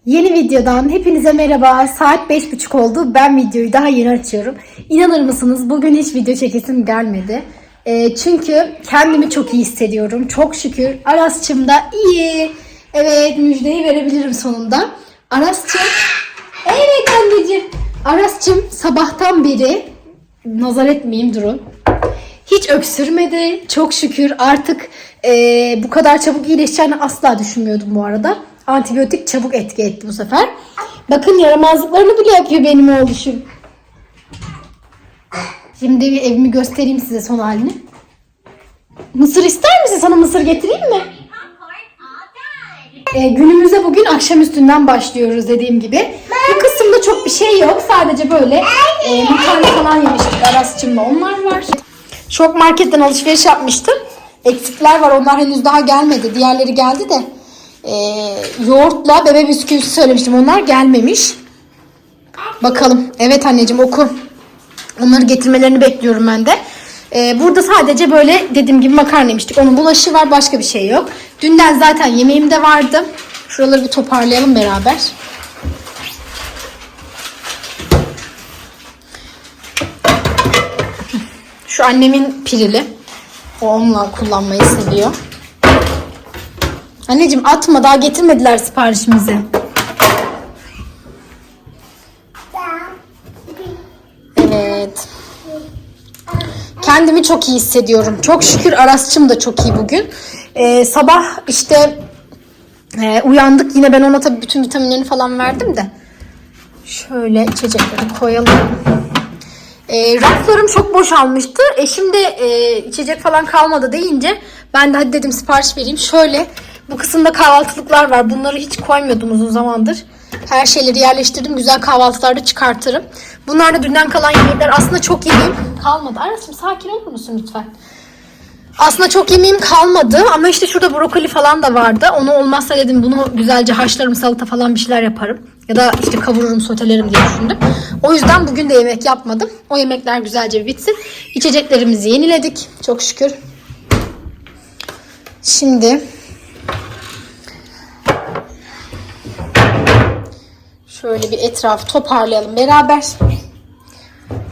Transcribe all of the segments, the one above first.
Yeni videodan hepinize merhaba. Saat 5:30 oldu. Ben videoyu daha yeni açıyorum. İnanır mısınız? Bugün hiç video çekesim gelmedi. Çünkü kendimi çok iyi hissediyorum. Çok şükür. Aras'cığım da iyi. Evet, müjdeyi verebilirim sonunda. Aras'cığım. Evet anneciğim. Aras'cığım sabahtan beri nazar etmeyeyim durun. Hiç öksürmedi. Çok şükür artık bu kadar çabuk iyileşeceğini asla düşünmüyordum bu arada. Antibiyotik çabuk etki etti bu sefer. Bakın yaramazlıklarını bile yapıyor benim oğluşum. Şimdi bir evimi göstereyim size son halini. Mısır ister misin? Sana mısır getireyim mi? Günümüze bugün akşamüstünden başlıyoruz dediğim gibi. Bu kısımda çok bir şey yok. Sadece böyle makarna falan yemiştik Aras'cığımla. Onlar var. Şok marketten alışveriş yapmıştım. Eksikler var. Onlar henüz daha gelmedi. Diğerleri geldi de. Yoğurtla bebe bisküvisi söylemiştim. Onlar gelmemiş. Bakalım. Evet anneciğim oku. Onları getirmelerini bekliyorum ben de. Burada sadece böyle dediğim gibi makarna yemiştik. Onun bulaşı var. Başka bir şey yok. Dünden zaten yemeğim de vardı. Şuraları bir toparlayalım beraber. Şu annemin pirili. O onunla kullanmayı seviyor. Anneciğim atma, daha getirmediler siparişimizi. Evet. Kendimi çok iyi hissediyorum. Çok şükür Aras'cığım da çok iyi bugün. Sabah işte uyandık. Yine ben ona tabii bütün vitaminlerini falan verdim de. Şöyle içecekleri koyalım. Raflarım çok boşalmıştı. Eşim de içecek falan kalmadı deyince ben de hadi dedim sipariş vereyim. Şöyle bu kısımda kahvaltılıklar var. Bunları hiç koymuyordum uzun zamandır. Her şeyleri yerleştirdim. Güzel kahvaltılarda çıkartırım. Bunlar da dünden kalan yemekler. Aslında çok yemeğim kalmadı. Aras'cığım sakin olur musun lütfen? Aslında çok yemeğim kalmadı ama işte şurada brokoli falan da vardı. Onu olmazsa dedim bunu güzelce haşlarım, salata falan bir şeyler yaparım. Ya da işte kavururum, sotelerim diye düşündüm. O yüzden bugün de yemek yapmadım. O yemekler güzelce bitsin. İçeceklerimizi yeniledik. Çok şükür. Şimdi şöyle bir etrafı toparlayalım beraber.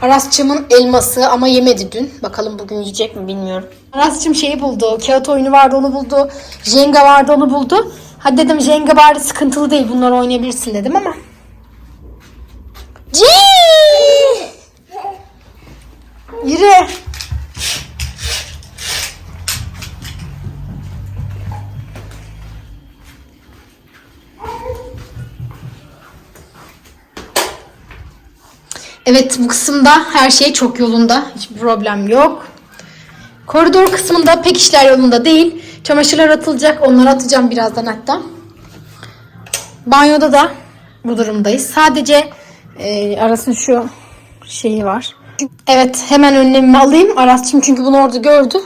Aras'cığımın elması ama yemedi dün. Bakalım bugün yiyecek mi bilmiyorum. Aras'cığım şeyi buldu. Kağıt oyunu vardı onu buldu. Jenga vardı onu buldu. Hadi dedim Jenga bari sıkıntılı değil. Bunları oynayabilirsin dedim ama. Yürü. Evet bu kısımda her şey çok yolunda. Hiçbir problem yok. Koridor kısmında pek işler yolunda değil. Çamaşırlar atılacak. Onları atacağım birazdan hatta. Banyoda da bu durumdayız. Sadece Aras'ın şu şeyi var. Evet hemen önlemimi alayım. Aras'cığım çünkü bunu orada gördü.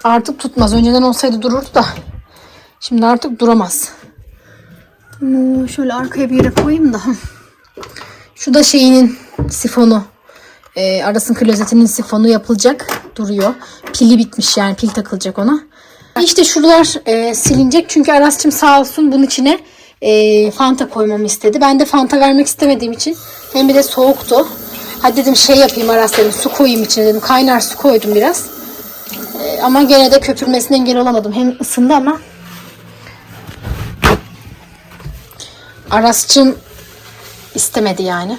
Artık tutmaz. Önceden olsaydı dururdu da. Şimdi artık duramaz. Bunu şöyle arkaya bir yere koyayım da. Şu da şeyinin sifonu. Aras'ın klozetinin sifonu yapılacak. Duruyor. Pili bitmiş yani. Pil takılacak ona. İşte şuralar silinecek. Çünkü Aras'cığım sağ olsun bunun içine Fanta koymamı istedi. Ben de Fanta vermek istemediğim için hem bir de soğuktu. Hadi dedim şey yapayım Aras dedim. Su koyayım içine dedim. Kaynar su koydum biraz. Ama gene de köpürmesine engel olamadım. Hem ısındı ama Aras'cığım istemedi yani.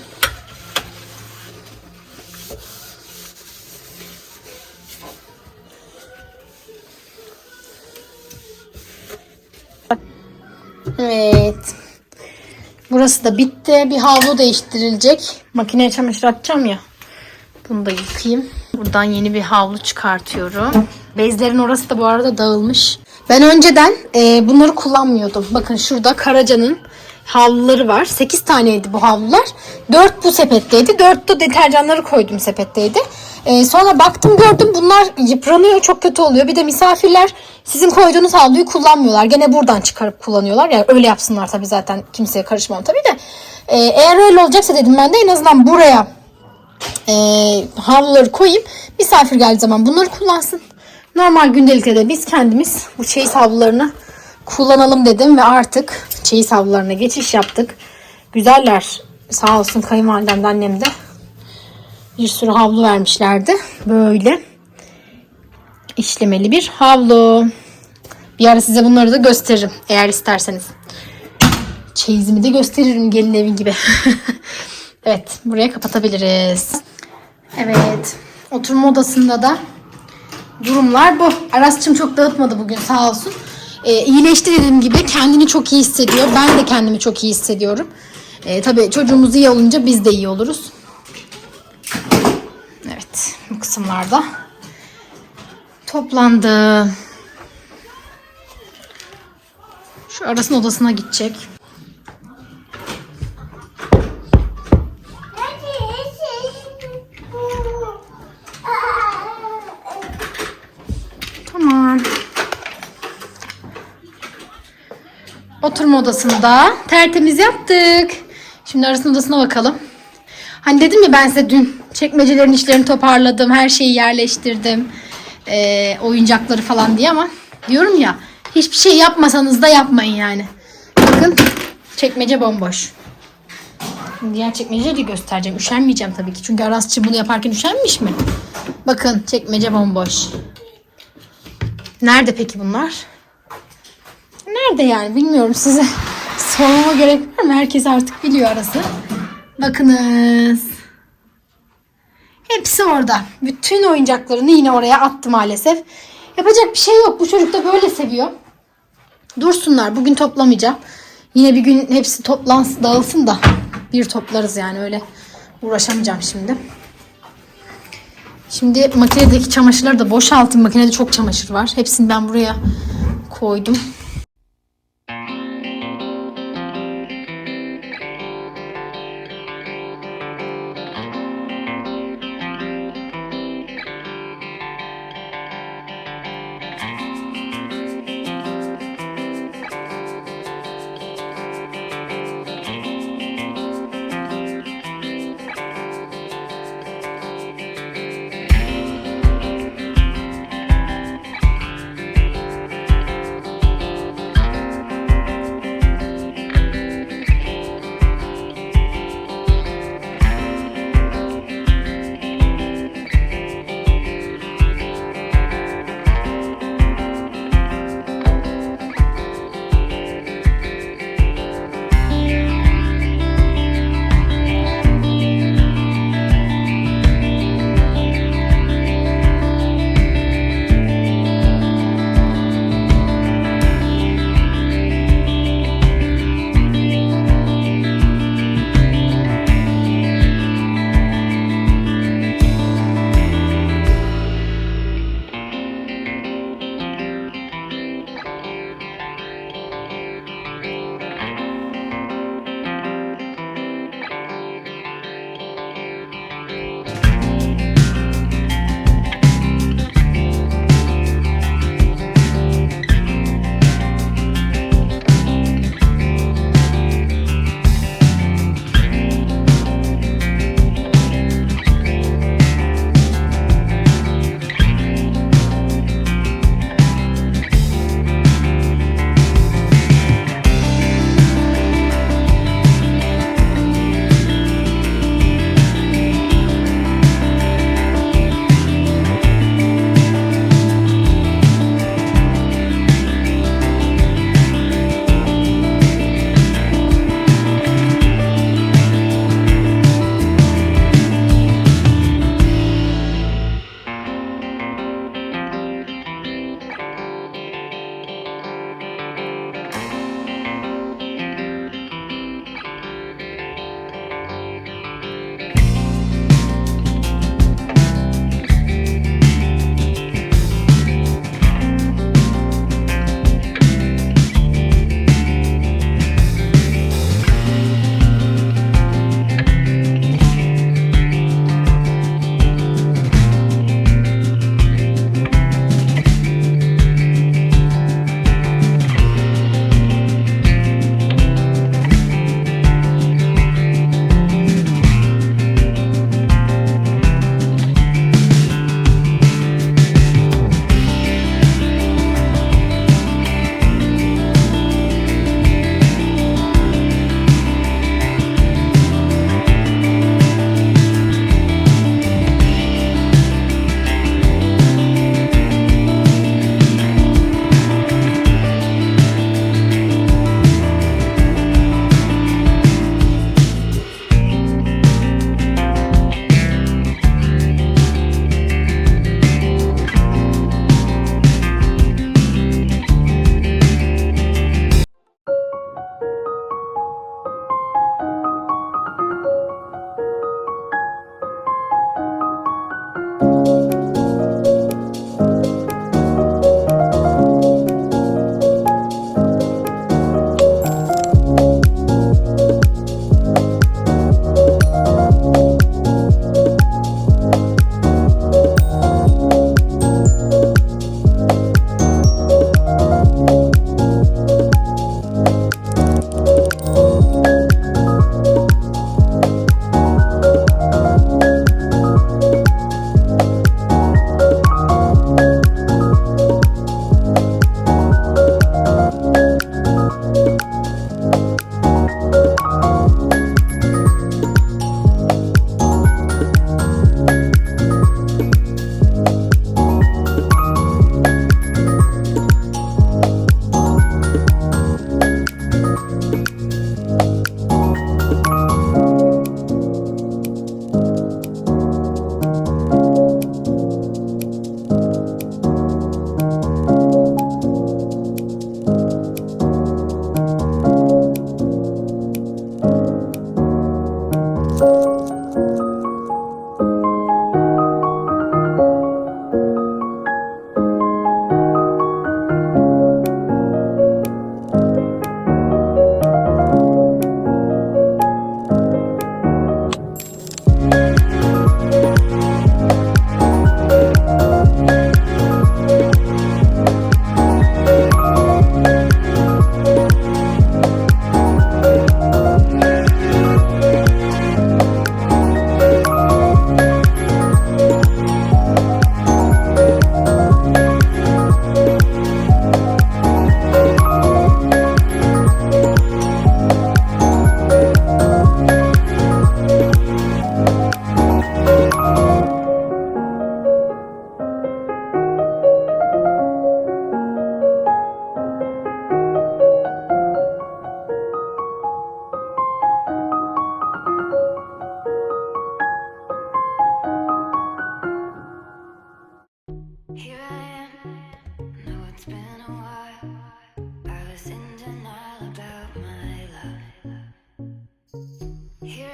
Evet. Burası da bitti. Bir havlu değiştirilecek. Makineye çamaşır atacağım ya. Bunu da yıkayayım. Buradan yeni bir havlu çıkartıyorum. Bezlerin orası da bu arada dağılmış. Ben önceden bunları kullanmıyordum. Bakın şurada Karaca'nın havluları var. 8 taneydi bu havlular. 4 bu sepetteydi. 4 de deterjanları koydum sepetteydi. Sonra baktım gördüm bunlar yıpranıyor. Çok kötü oluyor. Bir de misafirler sizin koyduğunuz havluyu kullanmıyorlar. Gene buradan çıkarıp kullanıyorlar. Yani öyle yapsınlar tabii zaten. Kimseye karışmam tabii de. Eğer öyle olacaksa dedim ben de en azından buraya havluları koyayım. Misafir geldiği zaman bunları kullansın. Normal gündelikte de biz kendimiz bu çeyiz havlularını kullanalım dedim ve artık çeyiz havlularına geçiş yaptık. Güzeller. Sağ olsun kayınvalidem de annem de bir sürü havlu vermişlerdi. Böyle işlemeli bir havlu. Bir ara size bunları da gösteririm eğer isterseniz. Çeyizimi de gösteririm gelin evi gibi. Evet, buraya kapatabiliriz. Evet, oturma odasında da durumlar bu. Aras'cığım çok dağıtmadı bugün sağ olsun. İyileşti dediğim gibi, kendini çok iyi hissediyor. Ben de kendimi çok iyi hissediyorum. Tabii çocuğumuz iyi olunca biz de iyi oluruz. Evet, bu kısımlarda toplandı. Şu Aras'ın odasına gidecek. Tamam. Oturma odasını da tertemiz yaptık. Şimdi Aras'ın odasına bakalım. Hani dedim ya ben size dün çekmecelerin içlerini toparladım. Her şeyi yerleştirdim. Oyuncakları falan diye ama diyorum ya hiçbir şey yapmasanız da yapmayın yani. Bakın çekmece bomboş. Diğer çekmeceleri de göstereceğim. Üşenmeyeceğim tabii ki. Çünkü Arasçı bunu yaparken üşenmiş mi? Bakın çekmece bomboş. Nerede peki bunlar? Nerede yani bilmiyorum, size sormama gerek var mı? Herkes artık biliyor Aras'ı. Bakınız. Hepsi orada. Bütün oyuncaklarını yine oraya attı maalesef. Yapacak bir şey yok. Bu çocuk da böyle seviyor. Dursunlar. Bugün toplamayacağım. Yine bir gün hepsi toplansın, dağılsın da bir toplarız yani, öyle uğraşamayacağım şimdi. Şimdi makinedeki çamaşırları da boşaltın. Makinede çok çamaşır var. Hepsini ben buraya koydum.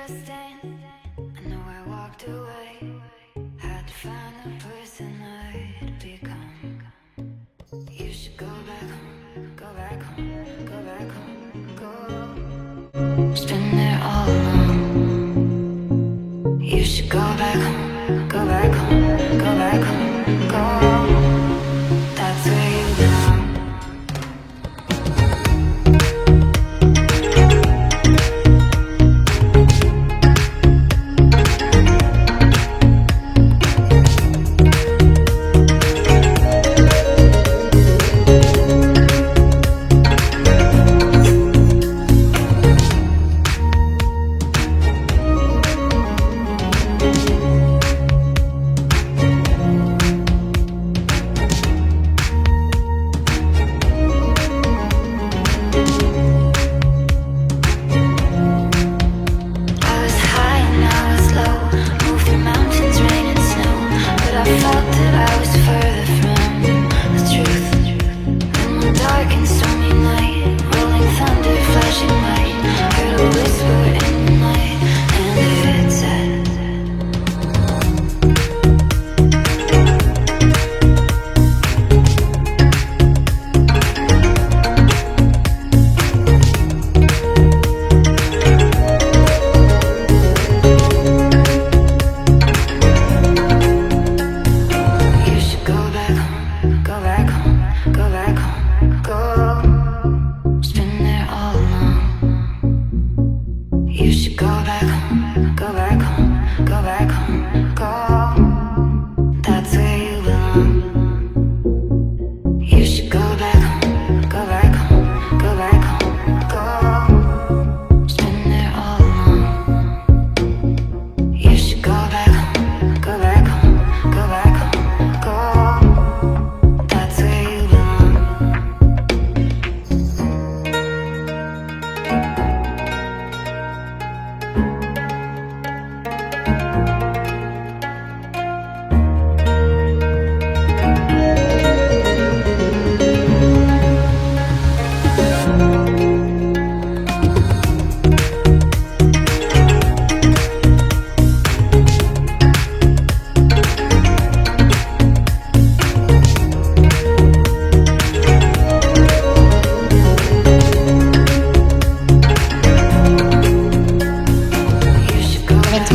a stain. I know I walked away. Had to find the person I'd become. You should go back home, go back home, go back home, go. It's been there all along. You should go back home, go back home, go back home, go. That's where you belong.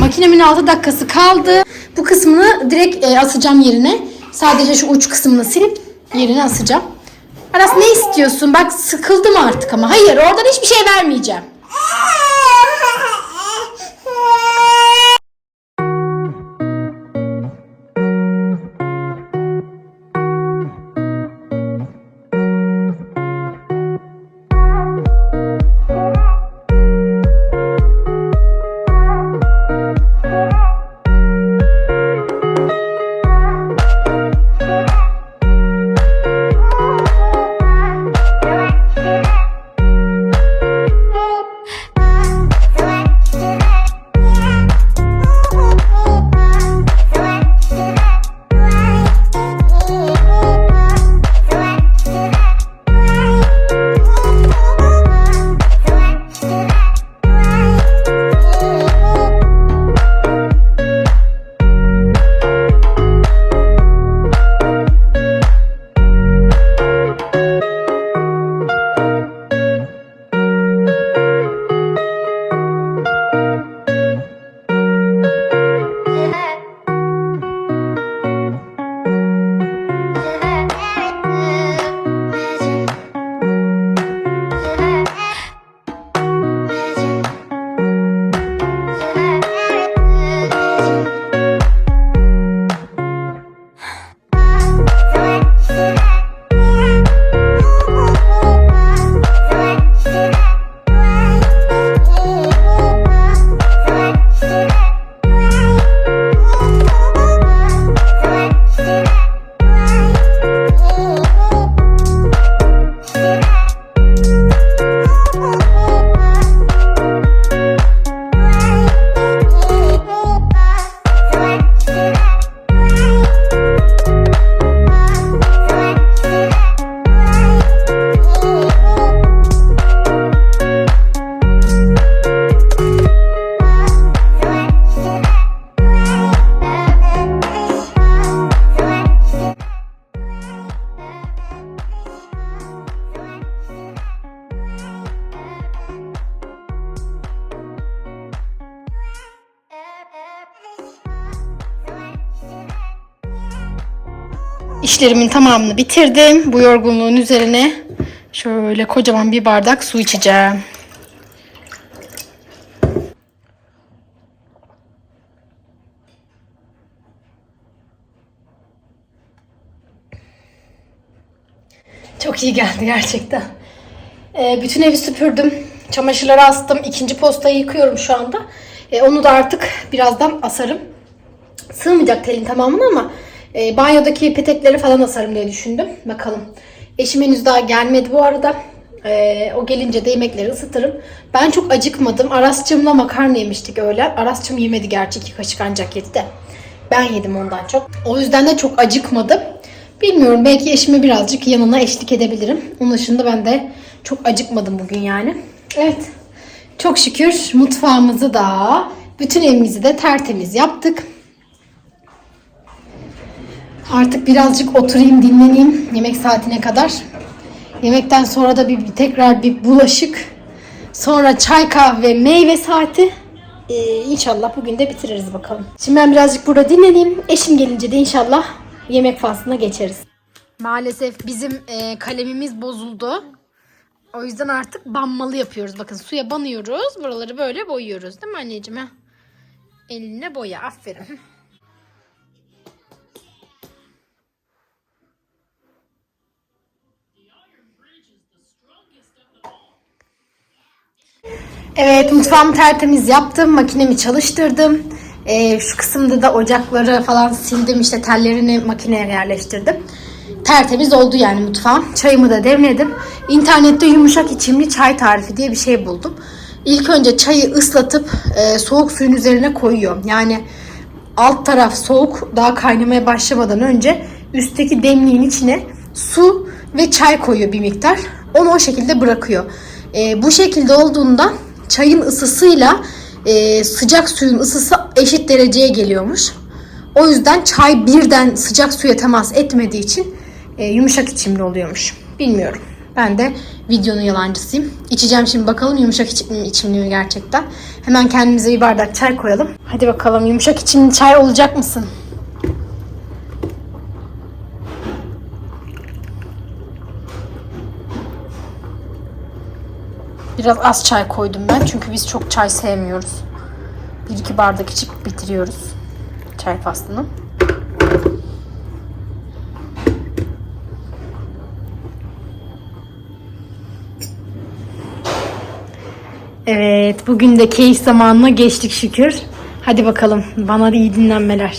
Makinemin 6 dakikası kaldı. Bu kısmını direkt asacağım yerine. Sadece şu uç kısmını silip yerine asacağım. Aras ne istiyorsun? Bak sıkıldım artık ama. Hayır, oradan hiçbir şey vermeyeceğim. işlerimin tamamını bitirdim. Bu yorgunluğun üzerine şöyle kocaman bir bardak su içeceğim. Çok iyi geldi gerçekten. Bütün evi süpürdüm. Çamaşırları astım. İkinci postayı yıkıyorum şu anda. Onu da artık birazdan asarım. Sığmayacak telin tamamını ama banyodaki petekleri falan asarım diye düşündüm. Bakalım. Eşim henüz daha gelmedi bu arada. O gelince de yemekleri ısıtırım. Ben çok acıkmadım. Aras'cığımla makarna yemiştik öğlen. Aras'cığım yemedi gerçi, 2 kaşık ancak yedi de. Ben yedim ondan çok. O yüzden de çok acıkmadım. Bilmiyorum, belki eşime birazcık yanına eşlik edebilirim. Onun dışında ben de çok acıkmadım bugün yani. Evet. Çok şükür mutfağımızı da, bütün evimizi de tertemiz yaptık. Artık birazcık oturayım, dinleneyim yemek saatine kadar. Yemekten sonra da tekrar bir bulaşık. Sonra çay, kahve, meyve saati. İnşallah bugün de bitiririz bakalım. Şimdi ben birazcık burada dinleneyim. Eşim gelince de inşallah yemek faslına geçeriz. Maalesef bizim kalemimiz bozuldu. O yüzden artık banmalı yapıyoruz. Bakın suya banıyoruz. Buraları böyle boyuyoruz. Değil mi anneciğim? Ha? Eline boya. Aferin. Evet, mutfağımı tertemiz yaptım. Makinemi çalıştırdım. Şu kısımda da ocakları falan sildim. İşte tellerini makineye yerleştirdim. Tertemiz oldu yani mutfağım. Çayımı da demledim. İnternette yumuşak içimli çay tarifi diye bir şey buldum. İlk önce çayı ıslatıp soğuk suyun üzerine koyuyor. Yani alt taraf soğuk, daha kaynamaya başlamadan önce üstteki demliğin içine su ve çay koyuyor bir miktar. Onu o şekilde bırakıyor. Bu şekilde olduğunda çayın ısısıyla sıcak suyun ısısı eşit dereceye geliyormuş. O yüzden çay birden sıcak suya temas etmediği için yumuşak içimli oluyormuş. Bilmiyorum. Ben de videonun yalancısıyım. İçeceğim şimdi, bakalım yumuşak içimli mi gerçekten. Hemen kendimize bir bardak çay koyalım. Hadi bakalım, yumuşak içimli çay olacak mısın? Biraz az çay koydum ben. Çünkü biz çok çay sevmiyoruz. 1-2 bardak içip bitiriyoruz çay faslını. Evet, bugün de keyif zamanına geçtik şükür. Hadi bakalım, bana da iyi dinlenmeler.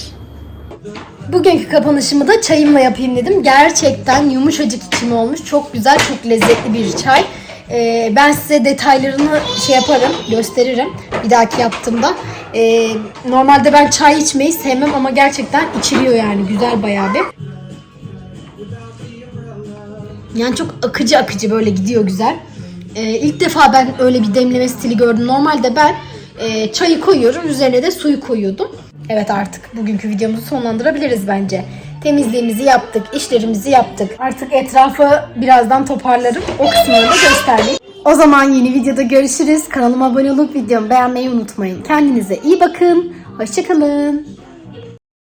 Bugünkü kapanışımı da çayımla yapayım dedim. Gerçekten yumuşacık içimi olmuş. Çok güzel, çok lezzetli bir çay. Ben size detaylarını yaparım, gösteririm bir dahaki yaptığımda. Normalde ben çay içmeyi sevmem ama gerçekten içiliyor yani, güzel bayağı bir. Yani çok akıcı böyle gidiyor, güzel. İlk defa ben öyle bir demleme stili gördüm. Normalde ben çayı koyuyorum, üzerine de suyu koyuyordum. Evet, artık bugünkü videomuzu sonlandırabiliriz bence. Temizliğimizi yaptık, işlerimizi yaptık. Artık etrafı birazdan toparlarım. O kısmını da göstereyim. O zaman yeni videoda görüşürüz. Kanalıma abone olup videomu beğenmeyi unutmayın. Kendinize iyi bakın. Hoşça kalın.